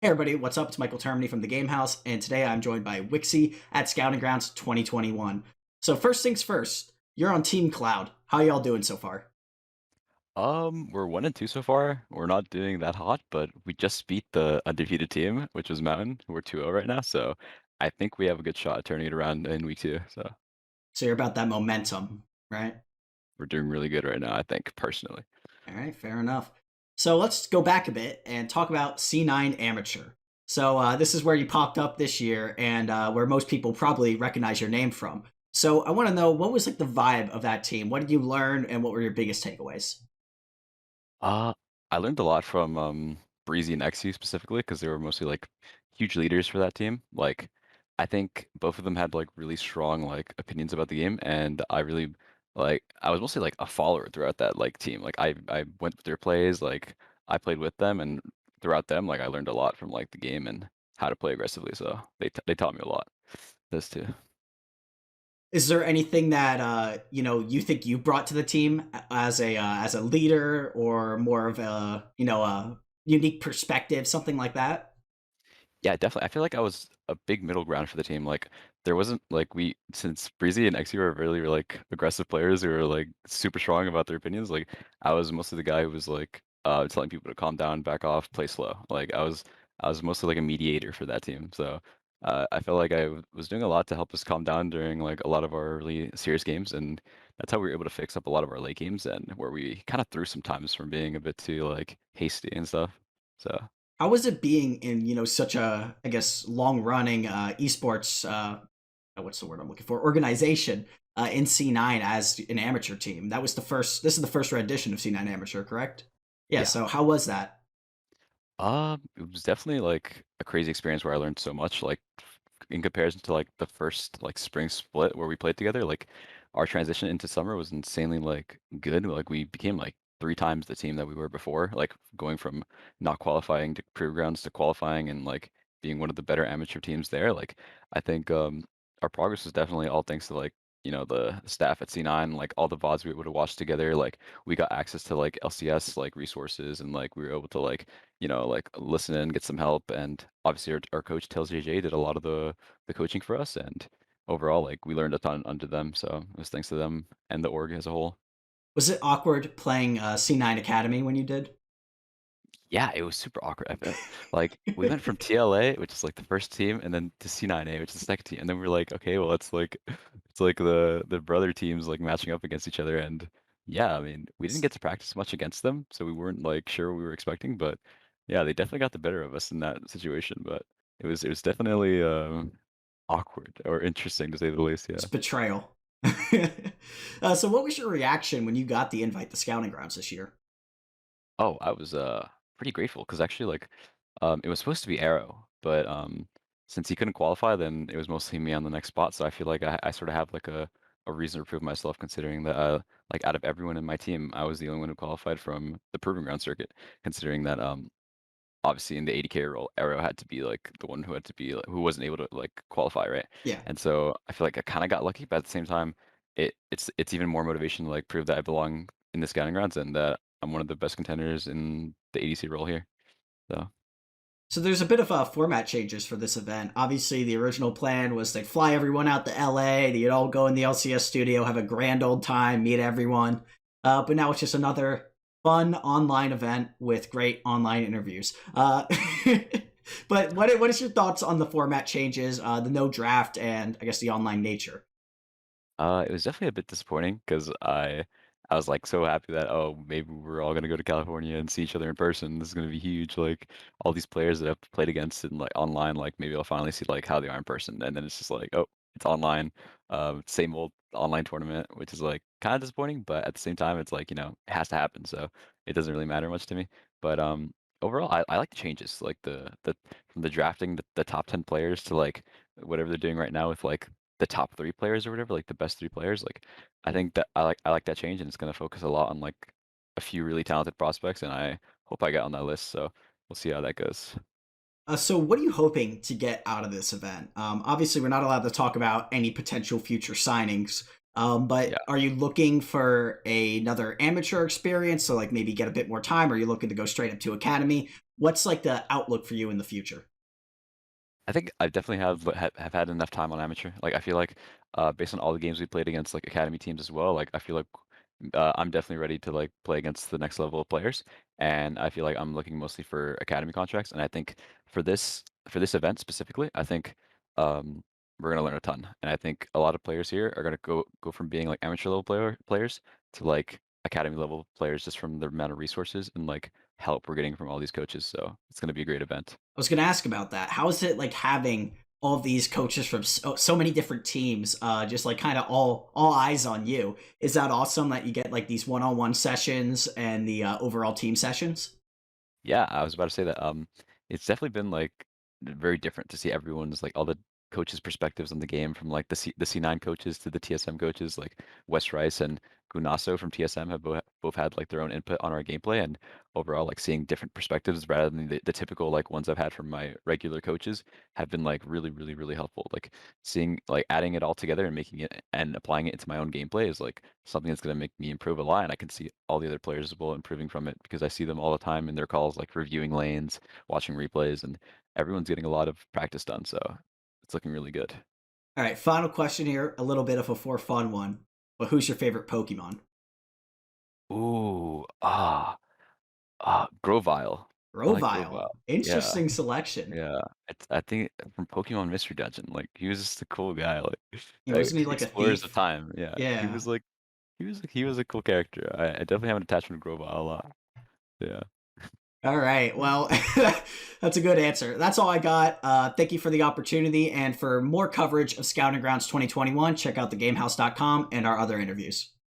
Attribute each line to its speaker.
Speaker 1: Hey everybody, what's up? It's Michael Termini from the Game House, and today I'm joined by Wixxi at Scouting Grounds 2021. So first things first, you're on Team Cloud. How y'all doing so far?
Speaker 2: We're 1-2 so far. We're not doing that hot, but we just beat the undefeated team, which was Mountain. We're 2-0 right now, so I think we have a good shot at turning it around in week 2. So
Speaker 1: So you're about that momentum, right?
Speaker 2: we're doing really good right now, I think, personally.
Speaker 1: All right, fair enough. So let's go back a bit and talk about C9 Amateur. So this is where you popped up this year, and where most people probably recognize your name from. So I want to know, what was like the vibe of that team? What did you learn, and what were your biggest takeaways?
Speaker 2: Uh, I learned a lot from Breezy and Xe specifically because they were mostly like huge leaders for that team. Like, I think both of them had like really strong like opinions about the game, and I was mostly like a follower throughout that like team. Like, I went with their plays, like I played with them, and throughout them, like I learned a lot from like the game and how to play aggressively. So they taught me a lot. Those two.
Speaker 1: Is there anything that you think you brought to the team as a leader, or more of a unique perspective, something like that?
Speaker 2: Yeah, definitely. I feel like I was a big middle ground for the team. Like there wasn't like we since Breezy and Xe were really like aggressive players who were like super strong about their opinions. Like I was mostly the guy who was like telling people to calm down, back off, play slow. Like I was mostly like a mediator for that team. So I felt like was doing a lot to help us calm down during like a lot of our really serious games, and that's how we were able to fix up a lot of our late games and where we kind of threw sometimes from being a bit too like hasty and stuff. So.
Speaker 1: How was it being in such a, I guess, long running esports, what's the word I'm looking for, organization, in C9 as an amateur team? That was the first. This is the first rendition of C9 Amateur, correct? Yeah.
Speaker 2: Yeah.
Speaker 1: So how was that?
Speaker 2: It was definitely like a crazy experience where I learned so much, like in comparison to like the first like spring split where we played together, like our transition into summer was insanely like good. Like we became like 3 times the team that we were before, like going from not qualifying to Proved Grounds to qualifying and like being one of the better amateur teams there. Like I think our progress was definitely all thanks to like, the staff at C9, like all the VODs we were able to watch together, like we got access to like LCS like resources and like we were able to like like listen in, get some help, and obviously our coach Tails JJ did a lot of the coaching for us, and overall, like we learned a ton under them. So it was thanks to them and the org as a whole.
Speaker 1: Was it awkward playing C9 Academy when you did?
Speaker 2: Yeah, it was super awkward. I felt like we went from TLA, which is like the first team, and then to C9A, which is the second team, and then we're like, okay, well, it's like the brother teams like matching up against each other, and yeah, I mean, we didn't get to practice much against them, so we weren't like sure what we were expecting, but yeah, they definitely got the better of us in that situation, but it was definitely awkward or interesting to say the least.
Speaker 1: It's
Speaker 2: Yeah.
Speaker 1: betrayal. So what was your reaction when you got the invite to Scouting Grounds this year?
Speaker 2: Oh, I was pretty grateful because actually like it was supposed to be Arrow, but since he couldn't qualify, then it was mostly me on the next spot. So I feel like I sort of have like a reason to prove myself considering that like out of everyone in my team, I was the only one who qualified from the Proving Ground circuit, considering that obviously in the 80K role, Arrow had to be like the one who had to be like, who wasn't able to like qualify, right?
Speaker 1: Yeah.
Speaker 2: And so I feel like I kind of got lucky, but at the same time, it's even more motivation to like prove that I belong in the scouting grounds and that I'm one of the best contenders in the ADC role here. So
Speaker 1: So there's a bit of format changes for this event. Obviously, the original plan was to fly everyone out to LA, you'd all go in the LCS studio, have a grand old time, meet everyone. But now it's just another fun online event with great online interviews. But what is your thoughts on the format changes, the no draft, and I guess the online nature?
Speaker 2: it was definitely a bit disappointing because I was like so happy that oh maybe we're all gonna go to California and see each other in person. This is gonna be huge. Like all these players that I've played against and like online, like maybe I'll finally see like how they are in person. And then it's just like oh it's online, same old online tournament, which is like kind of disappointing. But at the same time, it's like it has to happen, so it doesn't really matter much to me. But overall, I like the changes, like the from the drafting the top 10 players to like whatever they're doing right now with like the top 3 players or whatever, like the best 3 players. Like I think that I like that change, and it's gonna focus a lot on like a few really talented prospects, and I hope I get on that list. So we'll see how that goes.
Speaker 1: So, what are you hoping to get out of this event? Obviously, we're not allowed to talk about any potential future signings, But
Speaker 2: Yeah.
Speaker 1: are you looking for another amateur experience, so like maybe get a bit more time? Or are you looking to go straight up to academy? What's like the outlook for you in the future?
Speaker 2: I think I definitely have had enough time on amateur. Like I feel like based on all the games we played against like academy teams as well, like I feel like I'm definitely ready to like play against the next level of players. And I feel like I'm looking mostly for academy contracts. And I think for this event specifically, I think um we're gonna learn a ton. And I think a lot of players here are gonna go from being like amateur level players to like academy level players just from the amount of resources and like help we're getting from all these coaches. So it's gonna be a great event.
Speaker 1: I was going to ask about that. How is it like having all of these coaches from so many different teams, just like kind of all eyes on you? Is that awesome that you get like these one-on-one sessions and the overall team sessions?
Speaker 2: Yeah, I was about to say that. It's definitely been like very different to see everyone's like all the coaches' perspectives on the game from like the C9 coaches to the TSM coaches, like Wes Rice and Gunaso from TSM have both had like their own input on our gameplay and overall like seeing different perspectives rather than the typical like ones I've had from my regular coaches have been like really helpful. Like seeing like adding it all together and making it and applying it into my own gameplay is like something that's going to make me improve a lot, and I can see all the other players as well improving from it because I see them all the time in their calls, like reviewing lanes, watching replays, and everyone's getting a lot of practice done. So it's looking really good.
Speaker 1: All right, final question here, a little bit of a for fun one. But who's your favorite Pokemon?
Speaker 2: Ooh, Grovyle. I like
Speaker 1: Grovyle.
Speaker 2: Grovyle. Yeah,
Speaker 1: Interesting selection.
Speaker 2: yeah. I think from Pokemon Mystery Dungeon, like he was just a cool guy, like,
Speaker 1: Yeah,
Speaker 2: like
Speaker 1: wasn't he like a
Speaker 2: explorers of
Speaker 1: thief?
Speaker 2: time. Yeah, he
Speaker 1: Yeah.
Speaker 2: was like he was a cool character. I definitely have an attachment to Grovyle a lot. Yeah.
Speaker 1: All right. Well, that's a good answer. That's all I got. Thank you for the opportunity. And for more coverage of Scouting Grounds 2021, check out thegamehouse.com and our other interviews.